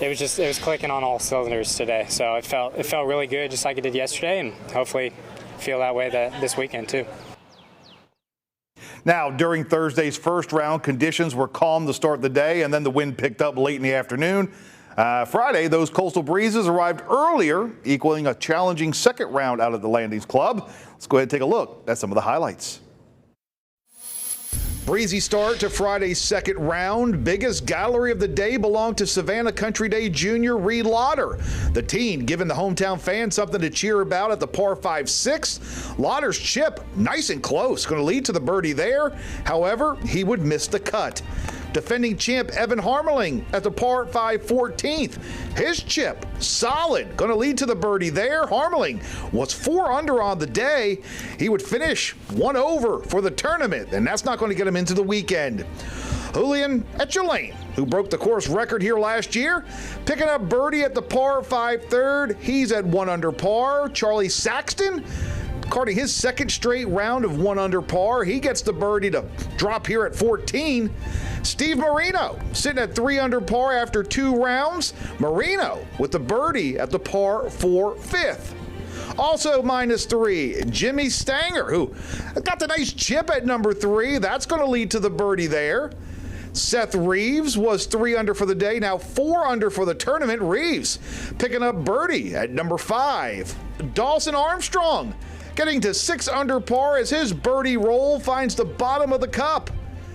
it was clicking on all cylinders today. So it felt really good, just like it did yesterday, and hopefully feel that way this weekend too. Now, during Thursday's first round, conditions were calm to start the day, and then the wind picked up late in the afternoon. Friday, those coastal breezes arrived earlier, equaling a challenging second round out at the Landings Club. Let's go ahead and take a look at some of the highlights. Breezy start to Friday's second round. Biggest gallery of the day belonged to Savannah Country Day junior Reed Lauder. The teen giving the hometown fans something to cheer about at the par 5-6. Lauder's chip nice and close, going to lead to the birdie there. However, he would miss the cut. Defending champ Evan Harmeling at the par 5 14th. His chip solid, going to lead to the birdie there. Harmeling was 4 under on the day. He would finish 1 over for the tournament, and that's not going to get him into the weekend. Julian Etchelain, who broke the course record here last year, picking up birdie at the par 5 third. He's at 1 under par. Charlie Saxton, carding his second straight round of 1 under par. He gets the birdie to drop here at 14. Steve Marino sitting at 3 under par after 2 rounds. Marino with the birdie at the par 4 fifth. Also -3, Jimmy Stanger, who got the nice chip at number 3. That's going to lead to the birdie there. Seth Reeves was 3 under for the day, now 4 under for the tournament. Reeves picking up birdie at number 5. Dawson Armstrong getting to 6 under par as his birdie roll finds the bottom of the cup.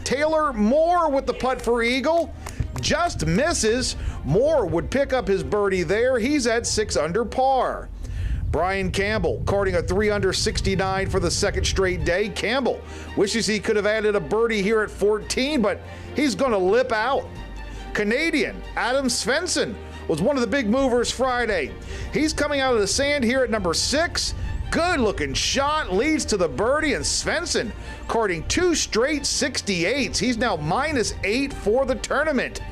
Taylor Moore with the putt for eagle. Just misses. Moore would pick up his birdie there. He's at 6 under par. Brian Campbell carding a 3 under 69 for the second straight day. Campbell wishes he could have added a birdie here at 14, but he's going to lip out. Canadian Adam Svensson was one of the big movers Friday. He's coming out of the sand here at number 6. Good looking shot, leads to the birdie, and Svensson carding 2 straight 68s. He's now -8 for the tournament.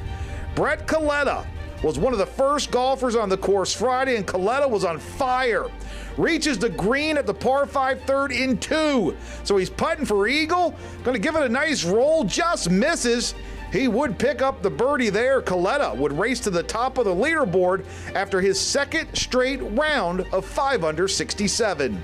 Brett Coletta was one of the first golfers on the course Friday, and Coletta was on fire. Reaches the green at the par 5 third in 2. So he's putting for eagle, going to give it a nice roll, just misses. He would pick up the birdie there. Coletta would race to the top of the leaderboard after his second straight round of 5 under 67.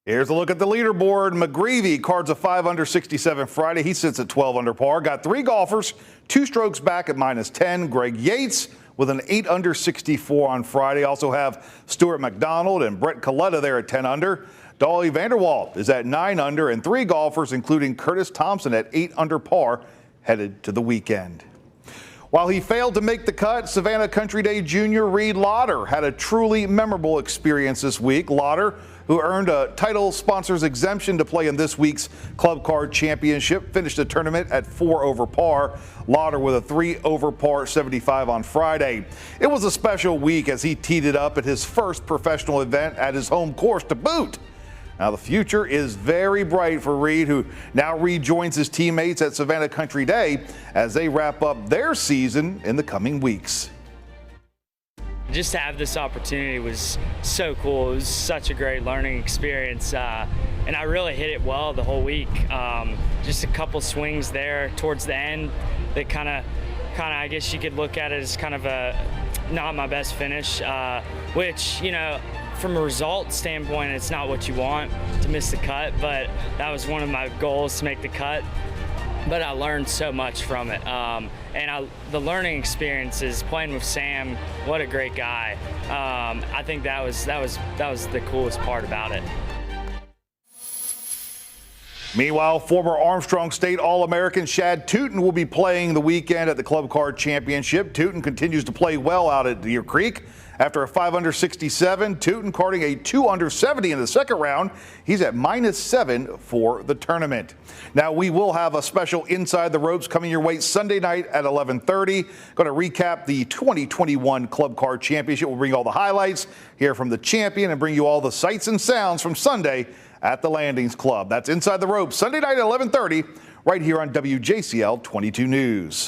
Here's a look at the leaderboard. McGreevy cards a 5 under 67 Friday. He sits at 12 under par. Got 3 golfers, 2 strokes back at -10. Greg Yates with an 8 under 64 on Friday. Also have Stuart McDonald and Brett Coletta there at 10 under. Dolly Vanderwalt is at 9 under, and 3 golfers, including Curtis Thompson, at 8 under par, headed to the weekend. While he failed to make the cut, Savannah Country Day junior Reed Lauder had a truly memorable experience this week. Lauder, who earned a title sponsor's exemption to play in this week's Club Card Championship, finished the tournament at 4 over par. Lauder with a 3 over par 75 on Friday. It was a special week as he teed it up at his first professional event at his home course to boot. Now, the future is very bright for Reed, who now rejoins his teammates at Savannah Country Day as they wrap up their season in the coming weeks. Just to have this opportunity was so cool. It was such a great learning experience, and I really hit it well the whole week. Just a couple swings there towards the end that kind of, I guess you could look at it as kind of a not my best finish, which, you know, from a result standpoint, it's not what you want to miss the cut, but that was one of my goals, to make the cut. But I learned so much from it, and the learning experiences, playing with Sam, what a great guy. I think that was the coolest part about it. Meanwhile, former Armstrong State All-American Shad Tootin will be playing the weekend at the Club Card Championship. Tootin continues to play well out at Deer Creek. After a 5 under 67, Tootin carding a 2 under 70 in the second round. He's at -7 for the tournament. Now, we will have a special Inside the Ropes coming your way Sunday night at 11:30. Going to recap the 2021 Club Card Championship. We'll bring you all the highlights, hear from the champion, and bring you all the sights and sounds from Sunday at the Landings Club. That's Inside the Ropes, Sunday night at 11:30, right here on WJCL 22 News.